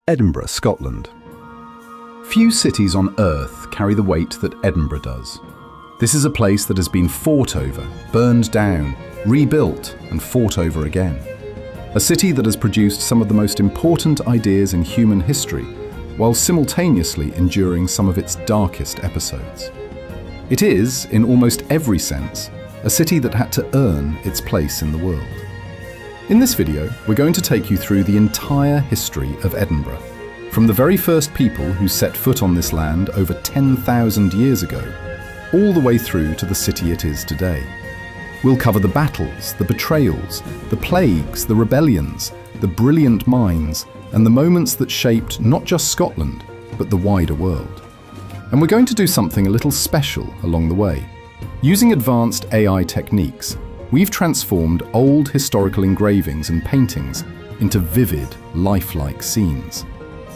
Edinburgh, Scotland. Few cities on earth carry the weight that Edinburgh does. This is a place that has been fought over, burned down, rebuilt and fought over again. A city that has produced some of the most important ideas in human history, while simultaneously enduring some of its darkest episodes. It is, in almost every sense, a city that had to earn its place in the world. In this video, we're going to take you through the entire history of Edinburgh, from the very first people who set foot on this land over 10,000 years ago, all the way through to the city it is today. We'll cover the battles, the betrayals, the plagues, the rebellions, the brilliant minds, and the moments that shaped not just Scotland, but the wider world. And we're going to do something a little special along the way. Using advanced AI techniques, we've transformed old historical engravings and paintings into vivid, lifelike scenes.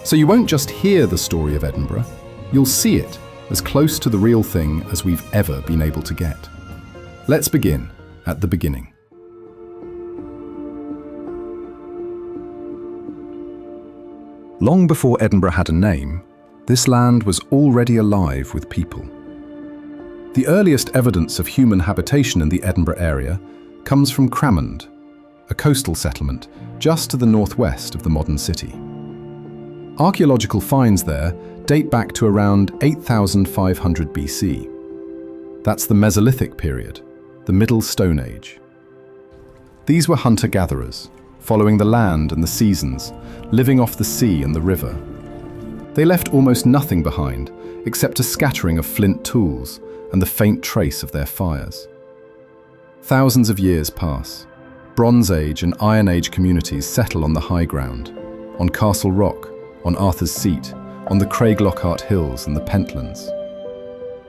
So you won't just hear the story of Edinburgh, you'll see it as close to the real thing as we've ever been able to get. Let's begin at the beginning. Long before Edinburgh had a name, this land was already alive with people. The earliest evidence of human habitation in the Edinburgh area comes from Cramond, a coastal settlement just to the northwest of the modern city. Archaeological finds there date back to around 8,500 BC. That's the Mesolithic period, the Middle Stone Age. These were hunter-gatherers, following the land and the seasons, living off the sea and the river. They left almost nothing behind except a scattering of flint tools and the faint trace of their fires. Thousands of years pass. Bronze Age and Iron Age communities settle on the high ground, on Castle Rock, on Arthur's Seat, on the Craiglockhart Hills and the Pentlands.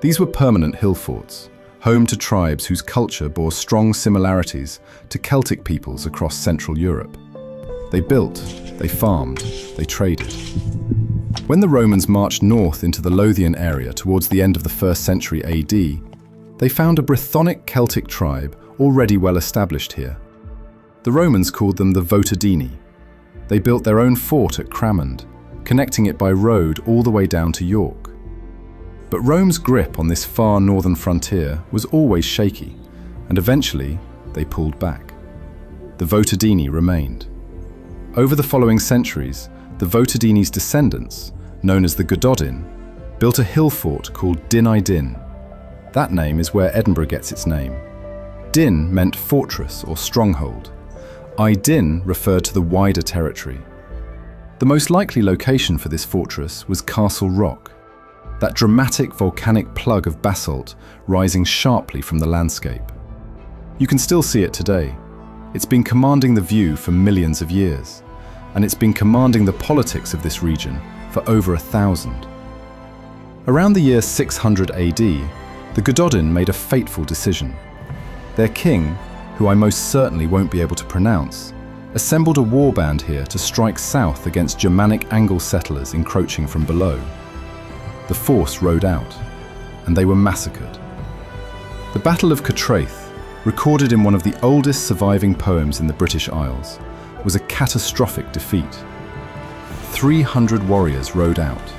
These were permanent hill forts, home to tribes whose culture bore strong similarities to Celtic peoples across Central Europe. They built, they farmed, they traded. When the Romans marched north into the Lothian area towards the end of the 1st century AD, they found a Brythonic Celtic tribe already well established here. The Romans called them the Votadini. They built their own fort at Cramond, connecting it by road all the way down to York. But Rome's grip on this far northern frontier was always shaky, and eventually they pulled back. The Votadini remained. Over the following centuries, the Votadini's descendants, known as the Gododin, built a hill fort called Din I Din. That name is where Edinburgh gets its name. Din meant fortress or stronghold. I Din referred to the wider territory. The most likely location for this fortress was Castle Rock, that dramatic volcanic plug of basalt rising sharply from the landscape. You can still see it today. It's been commanding the view for millions of years, and it's been commanding the politics of this region for over 1,000. Around the year 600 AD, the Gododin made a fateful decision. Their king, who I most certainly won't be able to pronounce, assembled a warband here to strike south against Germanic Angle settlers encroaching from below. The force rode out, and they were massacred. The Battle of Cattraeth, recorded in one of the oldest surviving poems in the British Isles, was a catastrophic defeat. 300 warriors rode out.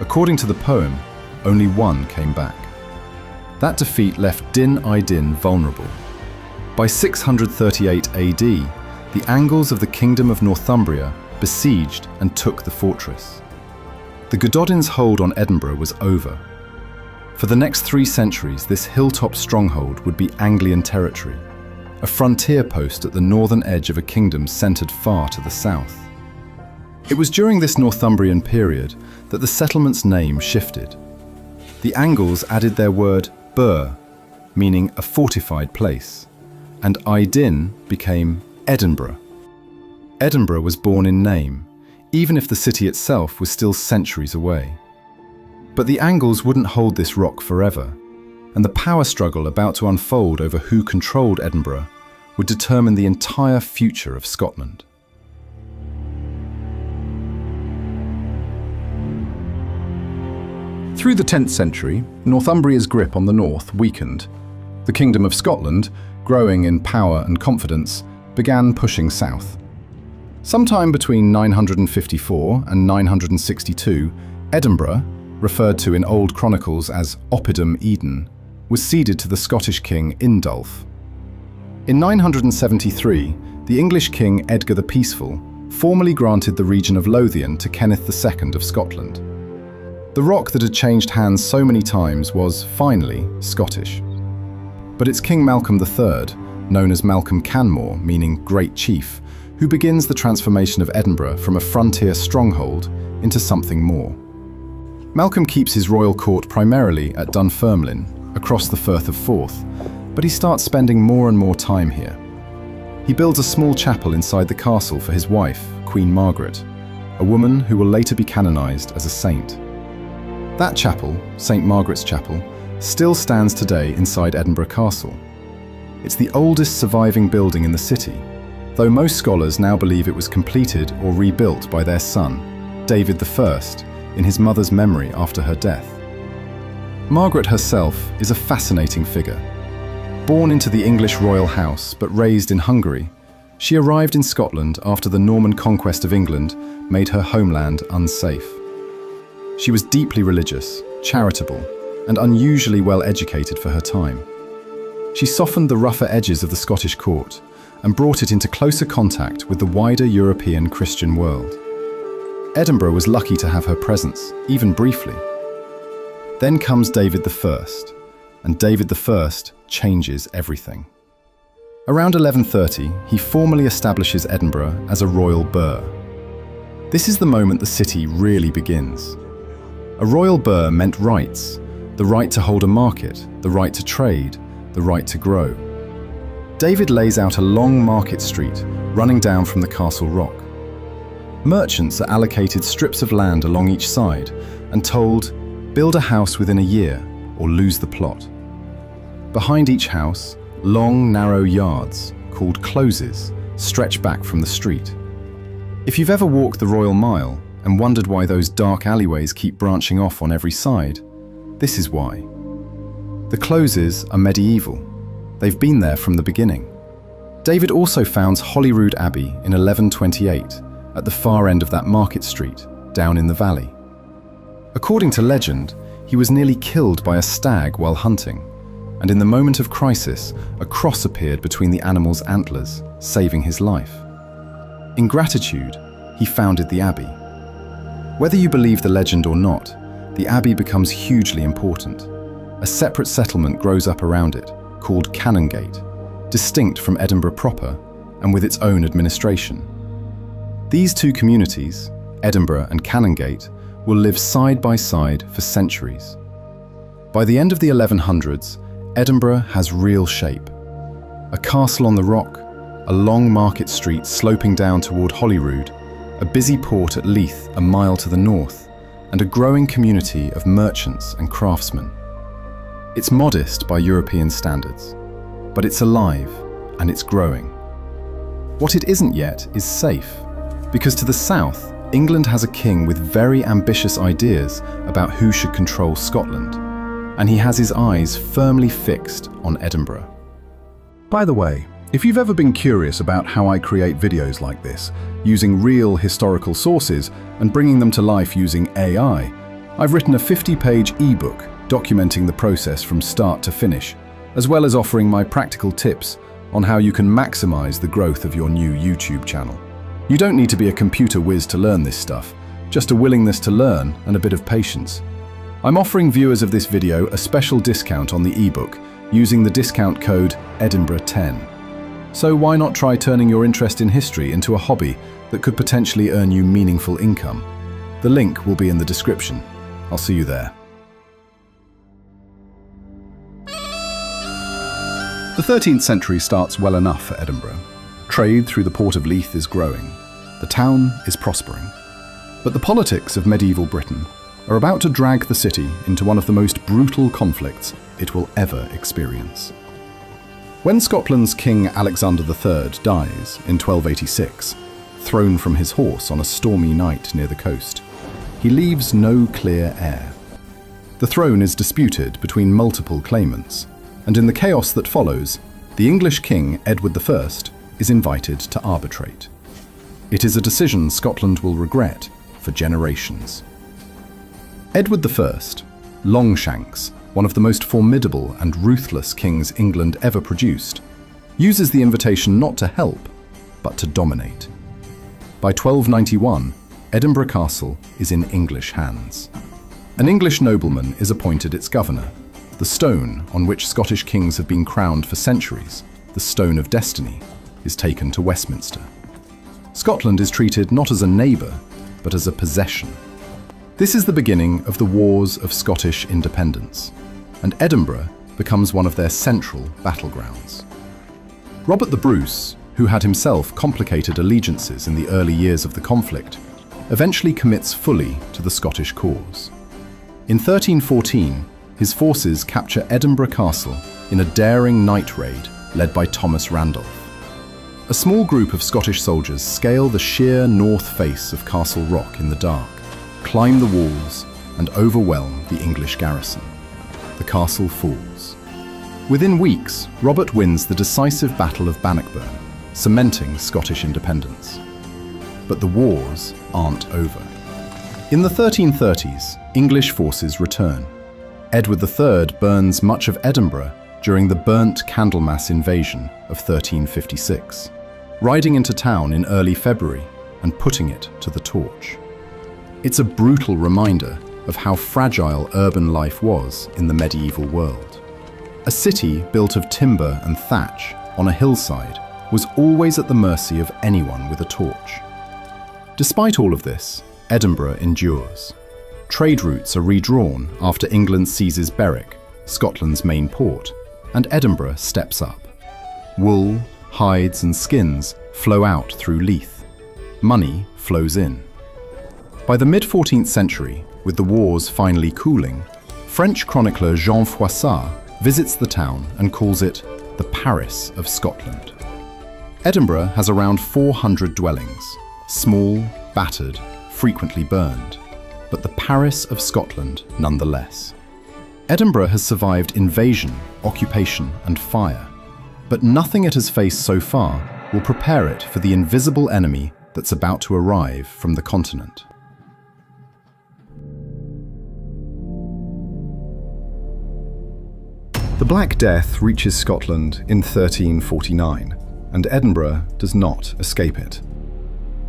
According to the poem, only one came back. That defeat left Din I Din vulnerable. By 638 AD, the Angles of the Kingdom of Northumbria besieged and took the fortress. The Gododin's hold on Edinburgh was over. For the next 3 centuries, this hilltop stronghold would be Anglian territory, a frontier post at the northern edge of a kingdom centred far to the south. It was during this Northumbrian period that the settlement's name shifted. The Angles added their word Bur, meaning a fortified place, and I Din became Edinburgh. Edinburgh was born in name, even if the city itself was still centuries away. But the Angles wouldn't hold this rock forever, and the power struggle about to unfold over who controlled Edinburgh would determine the entire future of Scotland. Through the 10th century, Northumbria's grip on the north weakened. The Kingdom of Scotland, growing in power and confidence, began pushing south. Sometime between 954 and 962, Edinburgh, referred to in old chronicles as Oppidum Eden, was ceded to the Scottish king Indulf. In 973, the English king Edgar the Peaceful formally granted the region of Lothian to Kenneth II of Scotland. The rock that had changed hands so many times was, finally, Scottish. But it's King Malcolm III, known as Malcolm Canmore, meaning Great Chief, who begins the transformation of Edinburgh from a frontier stronghold into something more. Malcolm keeps his royal court primarily at Dunfermline, across the Firth of Forth, but he starts spending more and more time here. He builds a small chapel inside the castle for his wife, Queen Margaret, a woman who will later be canonized as a saint. That chapel, St. Margaret's Chapel, still stands today inside Edinburgh Castle. It's the oldest surviving building in the city, though most scholars now believe it was completed or rebuilt by their son, David I, in his mother's memory after her death. Margaret herself is a fascinating figure. Born into the English royal house but raised in Hungary, she arrived in Scotland after the Norman conquest of England made her homeland unsafe. She was deeply religious, charitable, and unusually well educated for her time. She softened the rougher edges of the Scottish court and brought it into closer contact with the wider European Christian world. Edinburgh was lucky to have her presence, even briefly. Then comes David I, and David I changes everything. Around 1130, he formally establishes Edinburgh as a royal burgh. This is the moment the city really begins. A royal burgh meant rights, the right to hold a market, the right to trade, the right to grow. David lays out a long market street running down from the castle rock. Merchants are allocated strips of land along each side and told, build a house within a year or lose the plot. Behind each house, long, narrow yards, called closes, stretch back from the street. If you've ever walked the Royal Mile and wondered why those dark alleyways keep branching off on every side, this is why. The closes are medieval. They've been there from the beginning. David also founds Holyrood Abbey in 1128, at the far end of that market street, down in the valley. According to legend, he was nearly killed by a stag while hunting, and in the moment of crisis, a cross appeared between the animal's antlers, saving his life. In gratitude, he founded the abbey. Whether you believe the legend or not, the abbey becomes hugely important. A separate settlement grows up around it, called Canongate, distinct from Edinburgh proper and with its own administration. These two communities, Edinburgh and Canongate, will live side by side for centuries. By the end of the 1100s, Edinburgh has real shape. A castle on the rock, a long market street sloping down toward Holyrood, a busy port at Leith a mile to the north, and a growing community of merchants and craftsmen. It's modest by European standards, but it's alive and it's growing. What it isn't yet is safe, because to the south, England has a king with very ambitious ideas about who should control Scotland, and he has his eyes firmly fixed on Edinburgh. By the way, if you've ever been curious about how I create videos like this, using real historical sources and bringing them to life using AI, I've written a 50-page ebook documenting the process from start to finish, as well as offering my practical tips on how you can maximize the growth of your new YouTube channel. You don't need to be a computer whiz to learn this stuff, just a willingness to learn and a bit of patience. I'm offering viewers of this video a special discount on the ebook using the discount code Edinburgh10. So why not try turning your interest in history into a hobby that could potentially earn you meaningful income? The link will be in the description. I'll see you there. The 13th century starts well enough for Edinburgh. Trade through the port of Leith is growing. The town is prospering. But the politics of medieval Britain are about to drag the city into one of the most brutal conflicts it will ever experience. When Scotland's King Alexander III dies in 1286, thrown from his horse on a stormy night near the coast, he leaves no clear heir. The throne is disputed between multiple claimants, and in the chaos that follows, the English King Edward I is invited to arbitrate. It is a decision Scotland will regret for generations. Edward I, Longshanks, one of the most formidable and ruthless kings England ever produced, uses the invitation not to help, but to dominate. By 1291, Edinburgh Castle is in English hands. An English nobleman is appointed its governor. The stone on which Scottish kings have been crowned for centuries, the Stone of Destiny, is taken to Westminster. Scotland is treated not as a neighbour, but as a possession. This is the beginning of the Wars of Scottish Independence, and Edinburgh becomes one of their central battlegrounds. Robert the Bruce, who had himself complicated allegiances in the early years of the conflict, eventually commits fully to the Scottish cause. In 1314, his forces capture Edinburgh Castle in a daring night raid led by Thomas Randolph. A small group of Scottish soldiers scale the sheer north face of Castle Rock in the dark, climb the walls, and overwhelm the English garrison. The castle falls. Within weeks, Robert wins the decisive Battle of Bannockburn, cementing Scottish independence. But the wars aren't over. In the 1330s, English forces return. Edward III burns much of Edinburgh during the Burnt Candlemas invasion of 1356, riding into town in early February and putting it to the torch. It's a brutal reminder of how fragile urban life was in the medieval world. A city built of timber and thatch on a hillside was always at the mercy of anyone with a torch. Despite all of this, Edinburgh endures. Trade routes are redrawn after England seizes Berwick, Scotland's main port, and Edinburgh steps up. Wool, hides and skins flow out through Leith. Money flows in. By the mid-14th century, with the wars finally cooling, French chronicler Jean Froissart visits the town and calls it the Paris of Scotland. Edinburgh has around 400 dwellings, small, battered, frequently burned, but the Paris of Scotland nonetheless. Edinburgh has survived invasion, occupation, and fire, but nothing it has faced so far will prepare it for the invisible enemy that's about to arrive from the continent. The Black Death reaches Scotland in 1349, and Edinburgh does not escape it.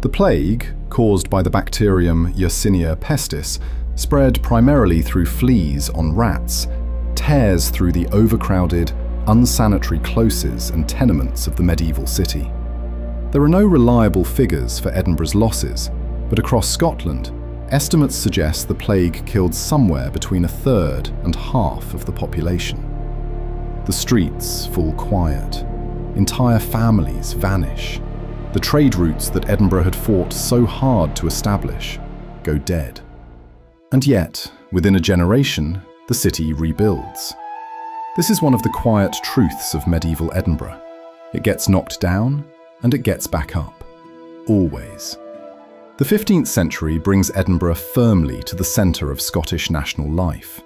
The plague, caused by the bacterium Yersinia pestis, spread primarily through fleas on rats, tears through the overcrowded, unsanitary closes and tenements of the medieval city. There are no reliable figures for Edinburgh's losses, but across Scotland, estimates suggest the plague killed somewhere between a third and half of the population. The streets fall quiet. Entire families vanish. The trade routes that Edinburgh had fought so hard to establish go dead. And yet, within a generation, the city rebuilds. This is one of the quiet truths of medieval Edinburgh. It gets knocked down, and it gets back up. Always. The 15th century brings Edinburgh firmly to the centre of Scottish national life.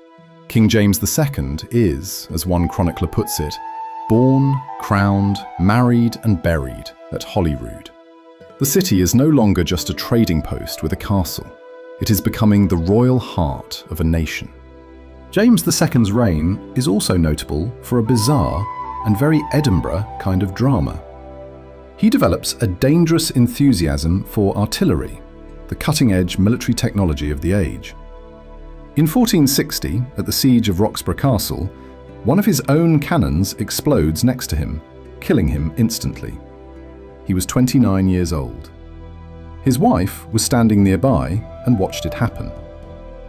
King James II is, as one chronicler puts it, born, crowned, married and buried at Holyrood. The city is no longer just a trading post with a castle. It is becoming the royal heart of a nation. James II's reign is also notable for a bizarre and very Edinburgh kind of drama. He develops a dangerous enthusiasm for artillery, the cutting-edge military technology of the age. In 1460, at the siege of Roxburgh Castle, one of his own cannons explodes next to him, killing him instantly. He was 29 years old. His wife was standing nearby and watched it happen.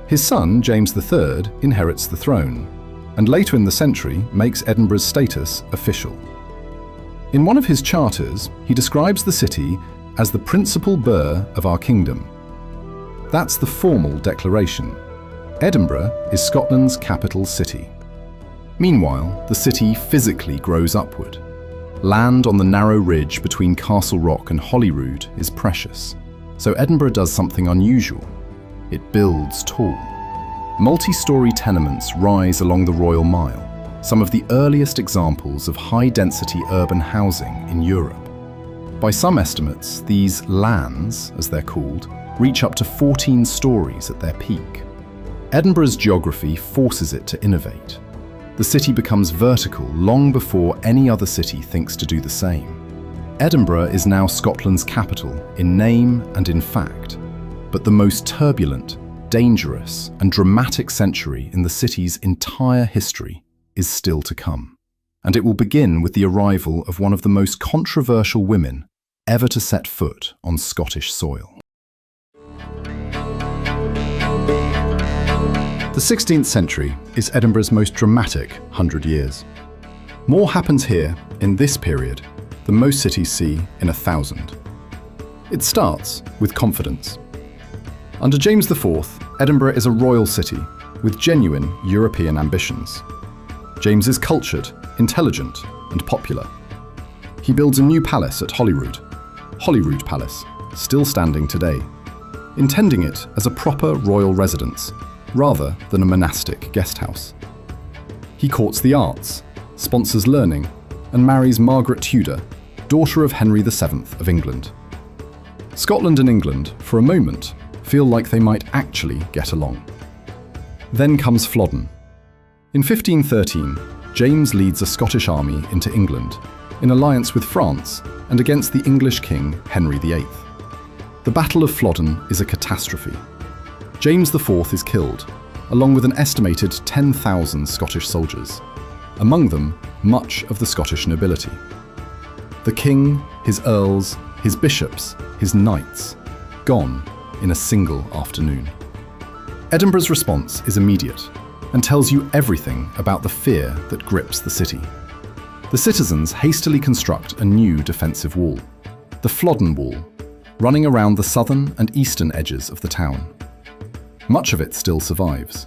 His son, James III, inherits the throne, and later in the century makes Edinburgh's status official. In one of his charters, he describes the city as the principal burh of our kingdom. That's the formal declaration. Edinburgh is Scotland's capital city. Meanwhile, the city physically grows upward. Land on the narrow ridge between Castle Rock and Holyrood is precious, so Edinburgh does something unusual. It builds tall. Multi-storey tenements rise along the Royal Mile, some of the earliest examples of high-density urban housing in Europe. By some estimates, these lands, as they're called, reach up to 14 stories at their peak. Edinburgh's geography forces it to innovate. The city becomes vertical long before any other city thinks to do the same. Edinburgh is now Scotland's capital in name and in fact, but the most turbulent, dangerous, and dramatic century in the city's entire history is still to come. And it will begin with the arrival of one of the most controversial women ever to set foot on Scottish soil. The 16th century is Edinburgh's most dramatic 100 years. More happens here in this period than most cities see in 1,000. It starts with confidence. Under James IV, Edinburgh is a royal city with genuine European ambitions. James is cultured, intelligent, and popular. He builds a new palace at Holyrood Palace, still standing today, intending it as a proper royal residence rather than a monastic guest house. He courts the arts, sponsors learning, and marries Margaret Tudor, daughter of Henry VII of England. Scotland and England, for a moment, feel like they might actually get along. Then comes Flodden. In 1513, James leads a Scottish army into England, in alliance with France and against the English king Henry VIII. The Battle of Flodden is a catastrophe. James IV is killed, along with an estimated 10,000 Scottish soldiers, among them much of the Scottish nobility. The king, his earls, his bishops, his knights, gone in a single afternoon. Edinburgh's response is immediate and tells you everything about the fear that grips the city. The citizens hastily construct a new defensive wall, the Flodden Wall, running around the southern and eastern edges of the town. Much of it still survives.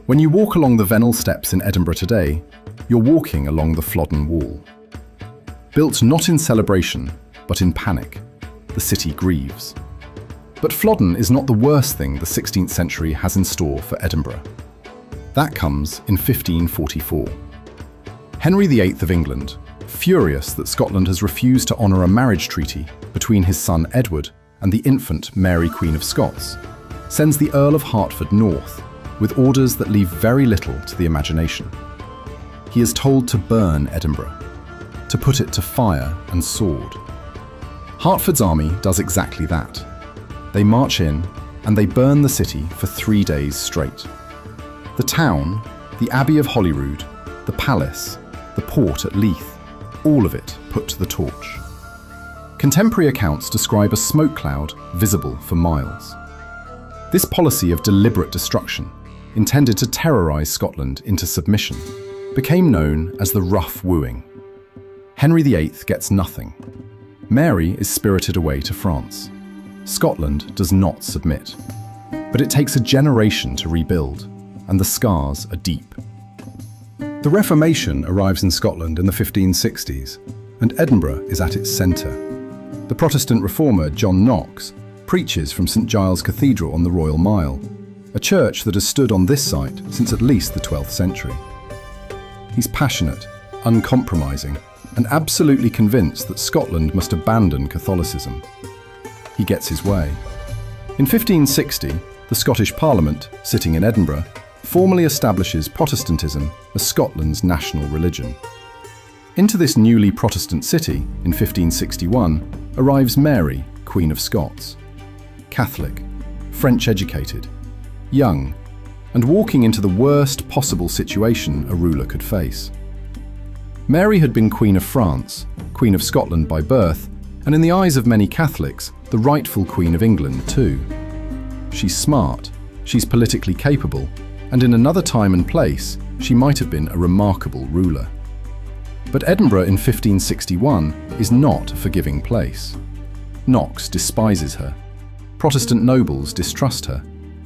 When you walk along the Vennel steps in Edinburgh today, you're walking along the Flodden Wall. Built not in celebration, but in panic, the city grieves. But Flodden is not the worst thing the 16th century has in store for Edinburgh. That comes in 1544. Henry VIII of England, furious that Scotland has refused to honour a marriage treaty between his son Edward and the infant Mary Queen of Scots, sends the Earl of Hertford north with orders that leave very little to the imagination. He is told to burn Edinburgh, to put it to fire and sword. Hertford's army does exactly that. They march in and they burn the city for 3 days straight. The town, the Abbey of Holyrood, the palace, the port at Leith, all of it put to the torch. Contemporary accounts describe a smoke cloud visible for miles. This policy of deliberate destruction, intended to terrorise Scotland into submission, became known as the Rough Wooing. Henry VIII gets nothing. Mary is spirited away to France. Scotland does not submit. But it takes a generation to rebuild, and the scars are deep. The Reformation arrives in Scotland in the 1560s, and Edinburgh is at its centre. The Protestant reformer John Knox preaches from St Giles Cathedral on the Royal Mile, a church that has stood on this site since at least the 12th century. He's passionate, uncompromising, and absolutely convinced that Scotland must abandon Catholicism. He gets his way. In 1560, the Scottish Parliament, sitting in Edinburgh, formally establishes Protestantism as Scotland's national religion. Into this newly Protestant city, in 1561, arrives Mary, Queen of Scots. Catholic, French-educated, young, and walking into the worst possible situation a ruler could face. Mary had been Queen of France, Queen of Scotland by birth, and in the eyes of many Catholics, the rightful Queen of England too. She's smart, she's politically capable, and in another time and place, she might have been a remarkable ruler. But Edinburgh in 1561 is not a forgiving place. Knox despises her. Protestant nobles distrust her,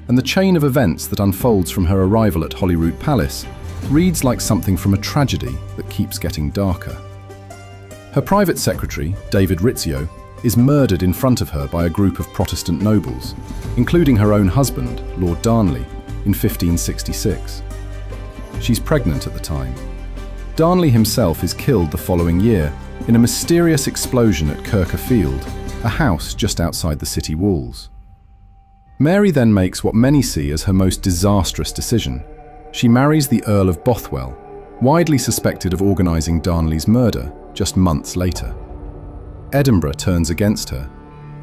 and the chain of events that unfolds from her arrival at Holyrood Palace reads like something from a tragedy that keeps getting darker. Her private secretary, David Rizzio, is murdered in front of her by a group of Protestant nobles, including her own husband, Lord Darnley, in 1566. She's pregnant at the time. Darnley himself is killed the following year, in a mysterious explosion at Kirker Field, a house just outside the city walls. Mary then makes what many see as her most disastrous decision. She marries the Earl of Bothwell, widely suspected of organising Darnley's murder just months later. Edinburgh turns against her.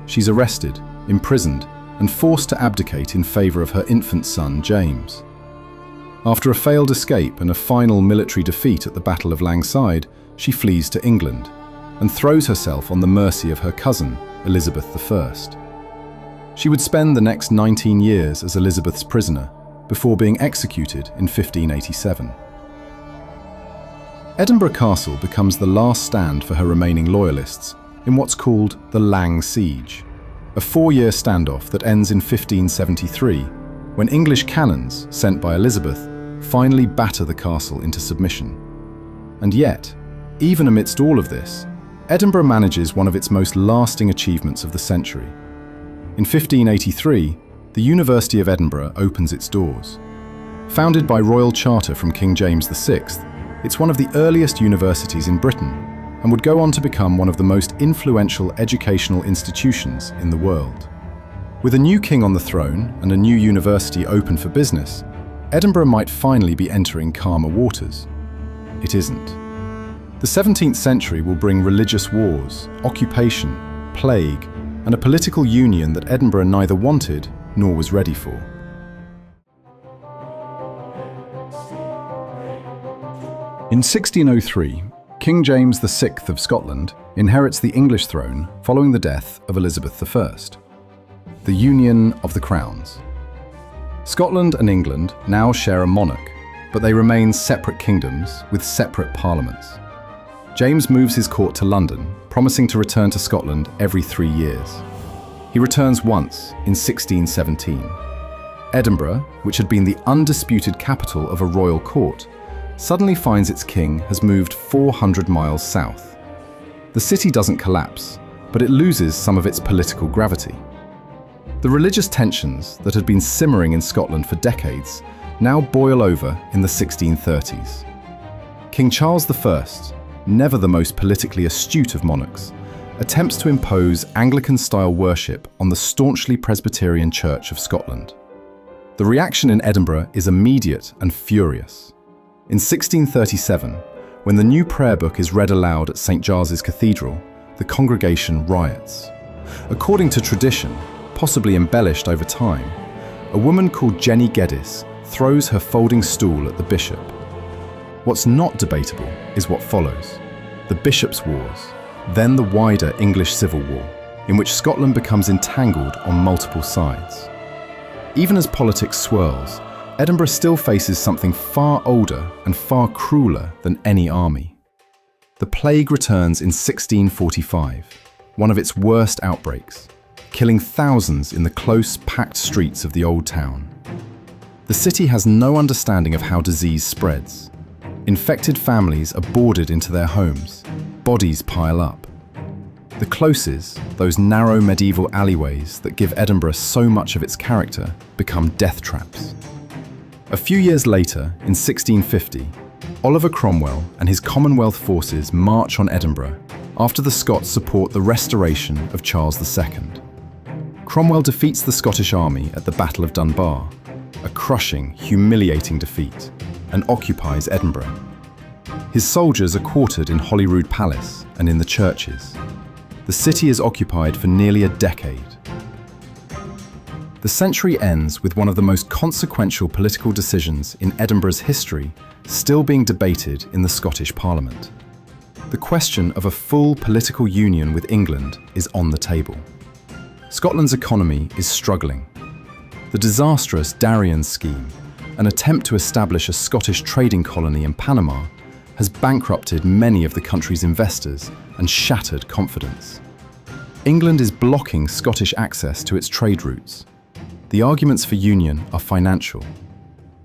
She's arrested, imprisoned, and forced to abdicate in favour of her infant son, James. After a failed escape and a final military defeat at the Battle of Langside, she flees to England and throws herself on the mercy of her cousin, Elizabeth I. She would spend the next 19 years as Elizabeth's prisoner before being executed in 1587. Edinburgh Castle becomes the last stand for her remaining loyalists in what's called the Lang Siege, a 4-year standoff that ends in 1573, when English cannons, sent by Elizabeth, finally batter the castle into submission. And yet, even amidst all of this, Edinburgh manages one of its most lasting achievements of the century. In 1583, the University of Edinburgh opens its doors. Founded by royal charter from King James VI, it's one of the earliest universities in Britain and would go on to become one of the most influential educational institutions in the world. With a new king on the throne and a new university open for business, Edinburgh might finally be entering calmer waters. It isn't. The 17th century will bring religious wars, occupation, plague, and a political union that Edinburgh neither wanted nor was ready for. In 1603, King James VI of Scotland inherits the English throne following the death of Elizabeth I. The Union of the Crowns. Scotland and England now share a monarch, but they remain separate kingdoms with separate parliaments. James moves his court to London, promising to return to Scotland every 3 years. He returns once in 1617. Edinburgh, which had been the undisputed capital of a royal court, suddenly finds its king has moved 400 miles south. The city doesn't collapse, but it loses some of its political gravity. The religious tensions that had been simmering in Scotland for decades now boil over in the 1630s. King Charles I, never the most politically astute of monarchs, attempts to impose Anglican-style worship on the staunchly Presbyterian Church of Scotland. The reaction in Edinburgh is immediate and furious. In 1637, when the new prayer book is read aloud at St. Giles's Cathedral, the congregation riots. According to tradition, possibly embellished over time, a woman called Jenny Geddes throws her folding stool at the bishop. What's not debatable is what follows: the Bishops' Wars, then the wider English Civil War, in which Scotland becomes entangled on multiple sides. Even as politics swirls, Edinburgh still faces something far older and far crueler than any army. The plague returns in 1645, one of its worst outbreaks, killing thousands in the close, packed streets of the old town. The city has no understanding of how disease spreads. Infected families are boarded into their homes. Bodies pile up. The closes, those narrow medieval alleyways that give Edinburgh so much of its character, become death traps. A few years later, in 1650, Oliver Cromwell and his Commonwealth forces march on Edinburgh after the Scots support the restoration of Charles II. Cromwell defeats the Scottish army at the Battle of Dunbar, a crushing, humiliating defeat, and occupies Edinburgh. His soldiers are quartered in Holyrood Palace and in the churches. The city is occupied for nearly a decade. The century ends with one of the most consequential political decisions in Edinburgh's history still being debated in the Scottish Parliament. The question of a full political union with England is on the table. Scotland's economy is struggling. The disastrous Darien scheme, an attempt to establish a Scottish trading colony in Panama, has bankrupted many of the country's investors and shattered confidence. England is blocking Scottish access to its trade routes. The arguments for union are financial.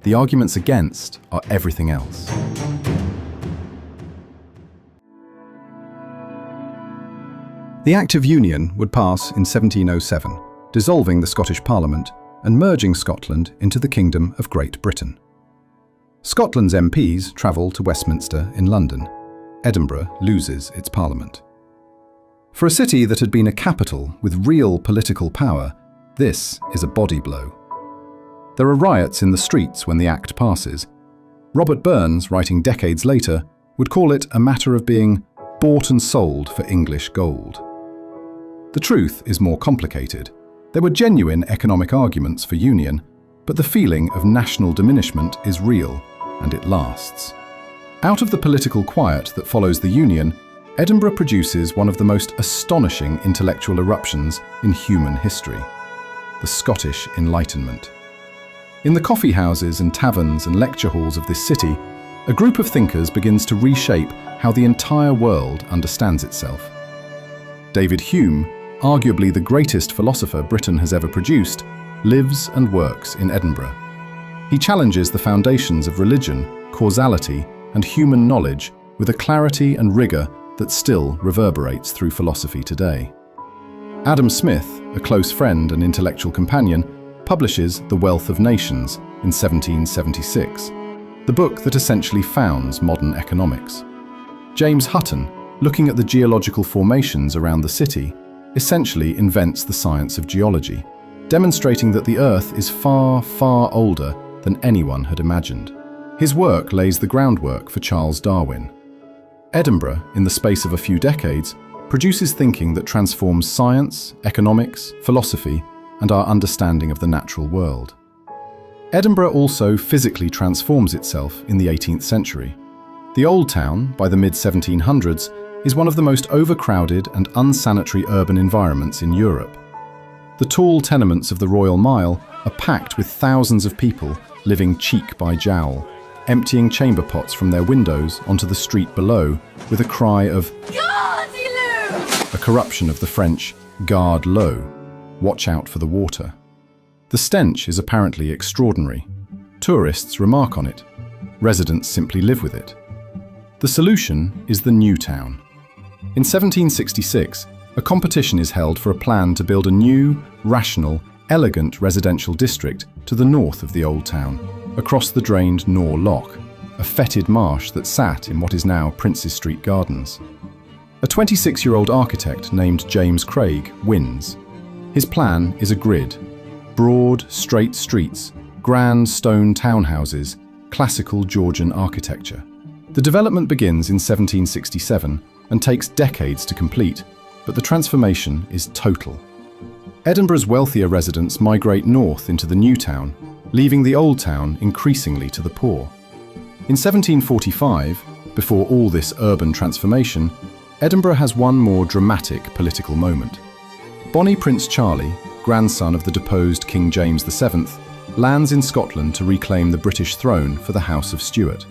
The arguments against are everything else. The Act of Union would pass in 1707, dissolving the Scottish Parliament and merging Scotland into the Kingdom of Great Britain. Scotland's MPs travel to Westminster in London. Edinburgh loses its parliament. For a city that had been a capital with real political power, this is a body blow. There are riots in the streets when the act passes. Robert Burns, writing decades later, would call it a matter of being bought and sold for English gold. The truth is more complicated. There were genuine economic arguments for union, but the feeling of national diminishment is real, and it lasts. Out of the political quiet that follows the union, Edinburgh produces one of the most astonishing intellectual eruptions in human history: the Scottish Enlightenment. In the coffee houses and taverns and lecture halls of this city, a group of thinkers begins to reshape how the entire world understands itself. David Hume, arguably the greatest philosopher Britain has ever produced, lives and works in Edinburgh. He challenges the foundations of religion, causality, and human knowledge with a clarity and rigor that still reverberates through philosophy today. Adam Smith, a close friend and intellectual companion, publishes The Wealth of Nations in 1776, the book that essentially founds modern economics. James Hutton, looking at the geological formations around the city, essentially invents the science of geology, demonstrating that the Earth is far, far older than anyone had imagined. His work lays the groundwork for Charles Darwin. Edinburgh, in the space of a few decades, produces thinking that transforms science, economics, philosophy, and our understanding of the natural world. Edinburgh also physically transforms itself in the 18th century. The Old Town, by the mid-1700s, is one of the most overcrowded and unsanitary urban environments in Europe. The tall tenements of the Royal Mile are packed with thousands of people living cheek by jowl, emptying chamber pots from their windows onto the street below with a cry of "Gardez-le!", a corruption of the French "garde l'eau", watch out for the water. The stench is apparently extraordinary. Tourists remark on it. Residents simply live with it. The solution is the New Town. In 1766, a competition is held for a plan to build a new, rational, elegant residential district to the north of the Old Town, across the drained Nor Loch, a fetid marsh that sat in what is now Princes Street Gardens. A 26-year-old architect named James Craig wins. His plan is a grid: broad, straight streets, grand stone townhouses, classical Georgian architecture. The development begins in 1767 and takes decades to complete, but the transformation is total. Edinburgh's wealthier residents migrate north into the New Town, leaving the Old Town increasingly to the poor. In 1745, before all this urban transformation, Edinburgh has one more dramatic political moment. Bonnie Prince Charlie, grandson of the deposed King James VII, lands in Scotland to reclaim the British throne for the House of Stuart.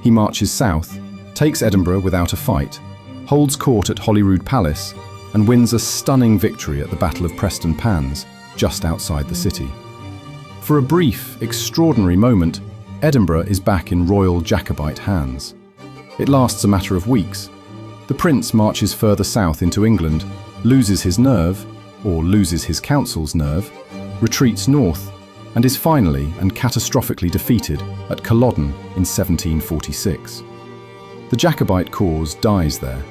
He marches south, takes Edinburgh without a fight, holds court at Holyrood Palace, and wins a stunning victory at the Battle of Preston Pans, just outside the city. For a brief, extraordinary moment, Edinburgh is back in royal Jacobite hands. It lasts a matter of weeks. The prince marches further south into England, loses his nerve, or loses his council's nerve, retreats north, and is finally and catastrophically defeated at Culloden in 1746. The Jacobite cause dies there.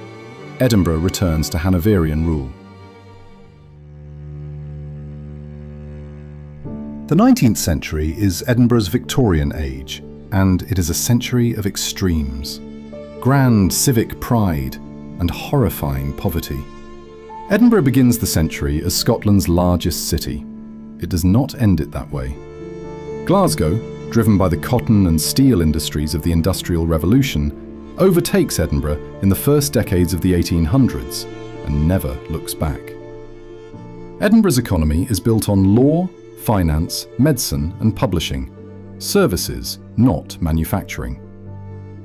Edinburgh returns to Hanoverian rule. The 19th century is Edinburgh's Victorian age, and it is a century of extremes. Grand civic pride and horrifying poverty. Edinburgh begins the century as Scotland's largest city. It does not end it that way. Glasgow, driven by the cotton and steel industries of the Industrial Revolution, overtakes Edinburgh in the first decades of the 1800s and never looks back. Edinburgh's economy is built on law, finance, medicine, and publishing. Services, not manufacturing.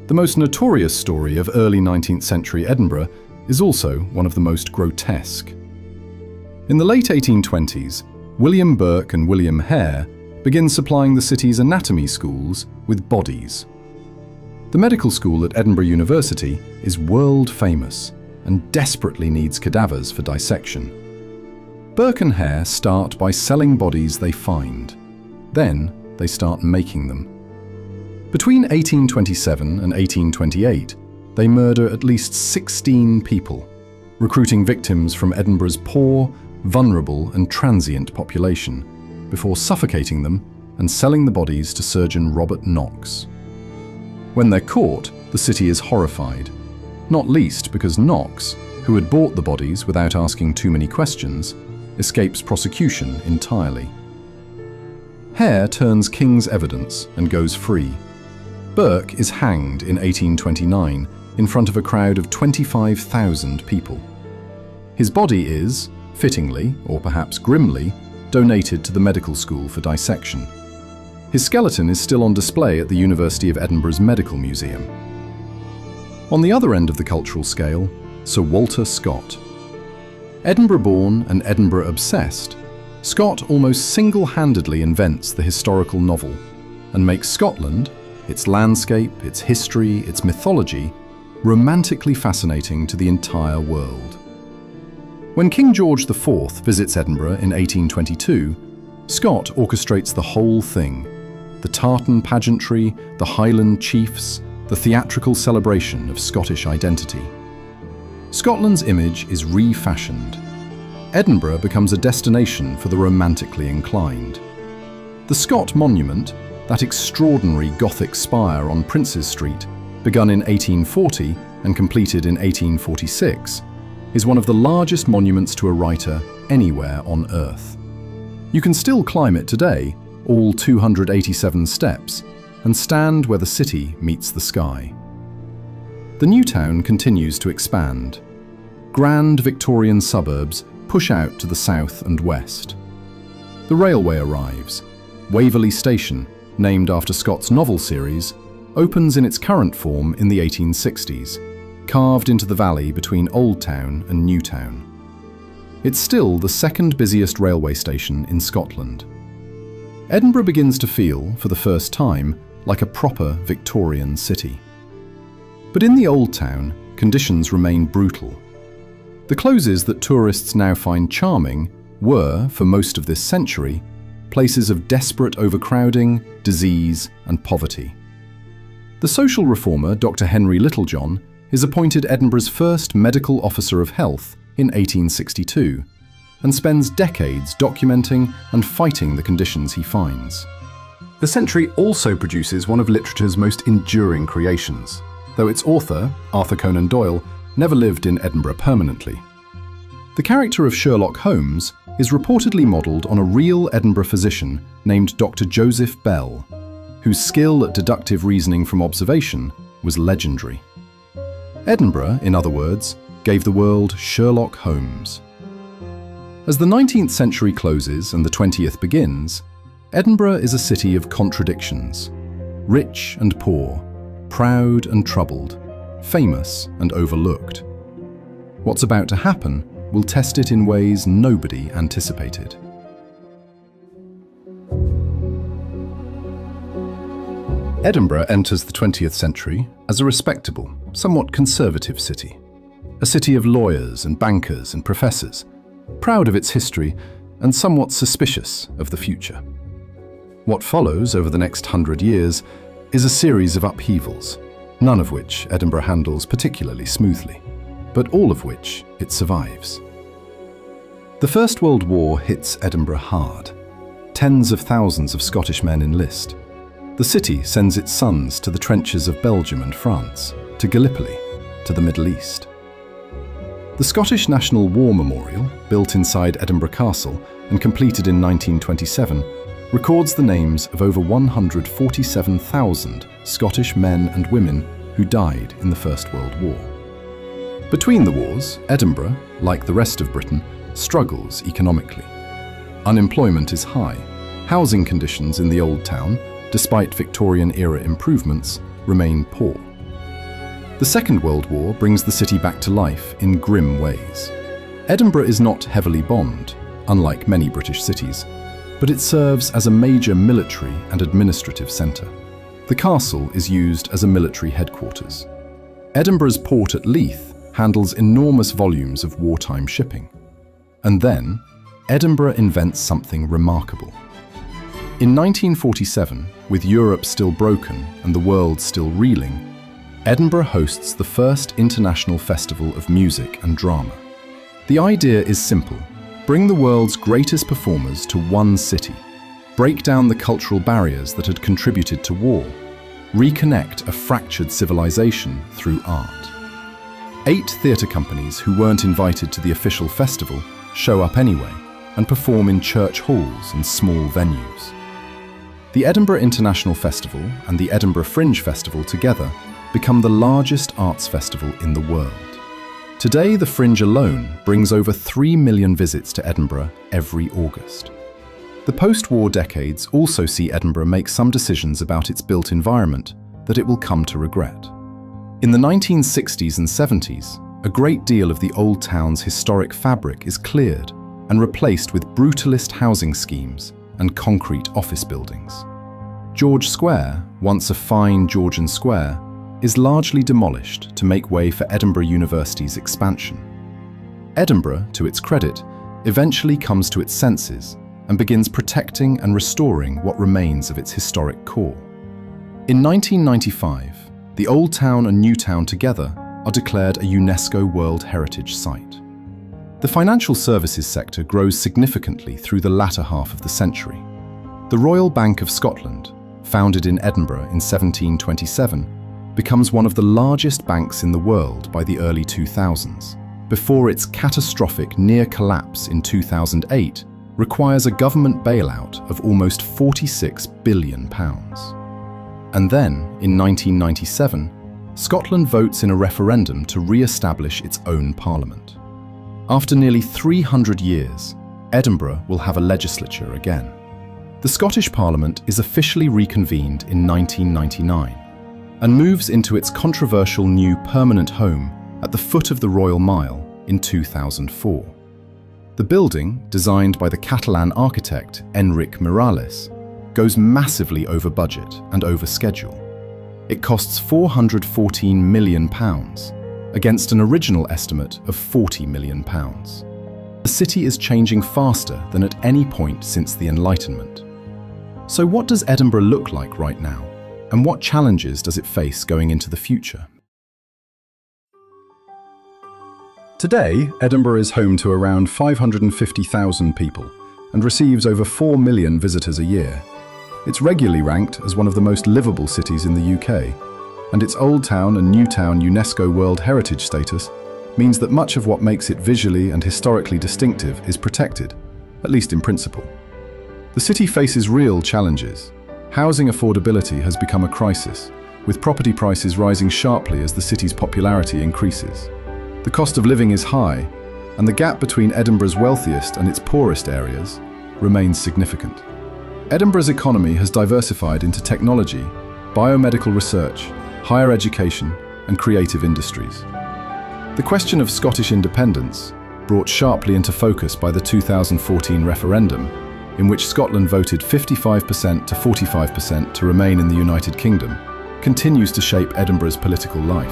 The most notorious story of early 19th century Edinburgh is also one of the most grotesque. In the late 1820s, William Burke and William Hare begin supplying the city's anatomy schools with bodies. The medical school at Edinburgh University is world famous and desperately needs cadavers for dissection. Burke and Hare start by selling bodies they find. Then they start making them. Between 1827 and 1828, they murder at least 16 people, recruiting victims from Edinburgh's poor, vulnerable and transient population, before suffocating them and selling the bodies to surgeon Robert Knox. When they're caught, the city is horrified, not least because Knox, who had bought the bodies without asking too many questions, escapes prosecution entirely. Hare turns king's evidence and goes free. Burke is hanged in 1829 in front of a crowd of 25,000 people. His body is, fittingly, or perhaps grimly, donated to the medical school for dissection. His skeleton is still on display at the University of Edinburgh's Medical Museum. On the other end of the cultural scale, Sir Walter Scott. Edinburgh-born and Edinburgh-obsessed, Scott almost single-handedly invents the historical novel and makes Scotland, its landscape, its history, its mythology, romantically fascinating to the entire world. When King George IV visits Edinburgh in 1822, Scott orchestrates the whole thing: the tartan pageantry, the Highland chiefs, the theatrical celebration of Scottish identity. Scotland's image is refashioned. Edinburgh becomes a destination for the romantically inclined. The Scott Monument, that extraordinary Gothic spire on Princes Street, begun in 1840 and completed in 1846, is one of the largest monuments to a writer anywhere on Earth. You can still climb it today, all 287 steps, and stand where the city meets the sky. The new town continues to expand. Grand Victorian suburbs push out to the south and west. The railway arrives. Waverley Station, named after Scott's novel series, opens in its current form in the 1860s, carved into the valley between Old Town and New Town. It's still the second busiest railway station in Scotland. Edinburgh begins to feel, for the first time, like a proper Victorian city. But in the Old Town, conditions remain brutal. The closes that tourists now find charming were, for most of this century, places of desperate overcrowding, disease and poverty. The social reformer Dr. Henry Littlejohn is appointed Edinburgh's first medical officer of health in 1862 and spends decades documenting and fighting the conditions he finds. The century also produces one of literature's most enduring creations, though its author, Arthur Conan Doyle, never lived in Edinburgh permanently. The character of Sherlock Holmes is reportedly modelled on a real Edinburgh physician named Dr. Joseph Bell, whose skill at deductive reasoning from observation was legendary. Edinburgh, in other words, gave the world Sherlock Holmes. As the 19th century closes and the 20th begins, Edinburgh is a city of contradictions, rich and poor, proud and troubled, famous and overlooked. What's about to happen will test it in ways nobody anticipated. Edinburgh enters the 20th century as a respectable, somewhat conservative city. A city of lawyers and bankers and professors, proud of its history and somewhat suspicious of the future. What follows over the next 100 years is a series of upheavals, none of which Edinburgh handles particularly smoothly, but all of which it survives. The First World War hits Edinburgh hard. Tens of thousands of Scottish men enlist. The city sends its sons to the trenches of Belgium and France, to Gallipoli, to the Middle East. The Scottish National War Memorial, built inside Edinburgh Castle and completed in 1927, records the names of over 147,000 Scottish men and women who died in the First World War. Between the wars, Edinburgh, like the rest of Britain, struggles economically. Unemployment is high. Housing conditions in the Old Town, despite Victorian-era improvements, remain poor. The Second World War brings the city back to life in grim ways. Edinburgh is not heavily bombed, unlike many British cities, but it serves as a major military and administrative centre. The castle is used as a military headquarters. Edinburgh's port at Leith handles enormous volumes of wartime shipping. And then, Edinburgh invents something remarkable. In 1947, with Europe still broken and the world still reeling, Edinburgh hosts the first international festival of music and drama. The idea is simple: bring the world's greatest performers to one city, break down the cultural barriers that had contributed to war, reconnect a fractured civilization through art. 8 theatre companies who weren't invited to the official festival show up anyway and perform in church halls and small venues. The Edinburgh International Festival and the Edinburgh Fringe Festival together become the largest arts festival in the world. Today, the Fringe alone brings over 3 million visits to Edinburgh every August. The post-war decades also see Edinburgh make some decisions about its built environment that it will come to regret. In the 1960s and 70s, a great deal of the old town's historic fabric is cleared and replaced with brutalist housing schemes and concrete office buildings. George Square, once a fine Georgian square, is largely demolished to make way for Edinburgh University's expansion. Edinburgh, to its credit, eventually comes to its senses and begins protecting and restoring what remains of its historic core. In 1995, the Old Town and New Town together are declared a UNESCO World Heritage Site. The financial services sector grows significantly through the latter half of the century. The Royal Bank of Scotland, founded in Edinburgh in 1727, becomes one of the largest banks in the world by the early 2000s, before its catastrophic near collapse in 2008 requires a government bailout of almost £46 billion. And then, in 1997, Scotland votes in a referendum to re-establish its own parliament. After nearly 300 years, Edinburgh will have a legislature again. The Scottish Parliament is officially reconvened in 1999 and moves into its controversial new permanent home at the foot of the Royal Mile in 2004. The building, designed by the Catalan architect Enric Miralles, goes massively over budget and over schedule. It costs £414 million, against an original estimate of £40 million. The city is changing faster than at any point since the Enlightenment. So what does Edinburgh look like right now, and what challenges does it face going into the future? Today, Edinburgh is home to around 550,000 people and receives over 4 million visitors a year. It's regularly ranked as one of the most livable cities in the UK, and its Old Town and New Town UNESCO World Heritage status means that much of what makes it visually and historically distinctive is protected, at least in principle. The city faces real challenges. Housing affordability has become a crisis, with property prices rising sharply as the city's popularity increases. The cost of living is high, and the gap between Edinburgh's wealthiest and its poorest areas remains significant. Edinburgh's economy has diversified into technology, biomedical research, higher education, and creative industries. The question of Scottish independence, brought sharply into focus by the 2014 referendum, in which Scotland voted 55% to 45% to remain in the United Kingdom, continues to shape Edinburgh's political life.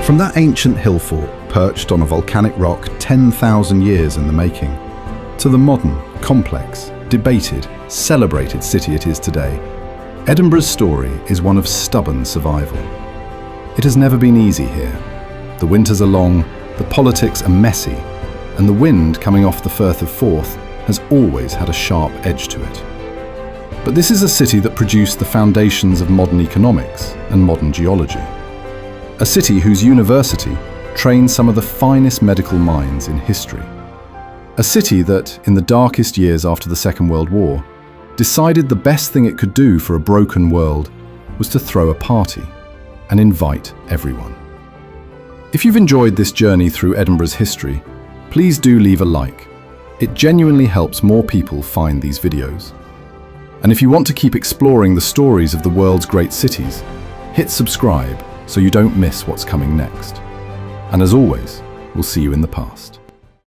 From that ancient hill fort perched on a volcanic rock 10,000 years in the making, to the modern, complex, debated, celebrated city it is today, Edinburgh's story is one of stubborn survival. It has never been easy here. The winters are long, the politics are messy, and the wind coming off the Firth of Forth has always had a sharp edge to it. But this is a city that produced the foundations of modern economics and modern geology. A city whose university trained some of the finest medical minds in history. A city that, in the darkest years after the Second World War, decided the best thing it could do for a broken world was to throw a party and invite everyone. If you've enjoyed this journey through Edinburgh's history, please do leave a like. It genuinely helps more people find these videos. And if you want to keep exploring the stories of the world's great cities, hit subscribe so you don't miss what's coming next. And as always, we'll see you in the past.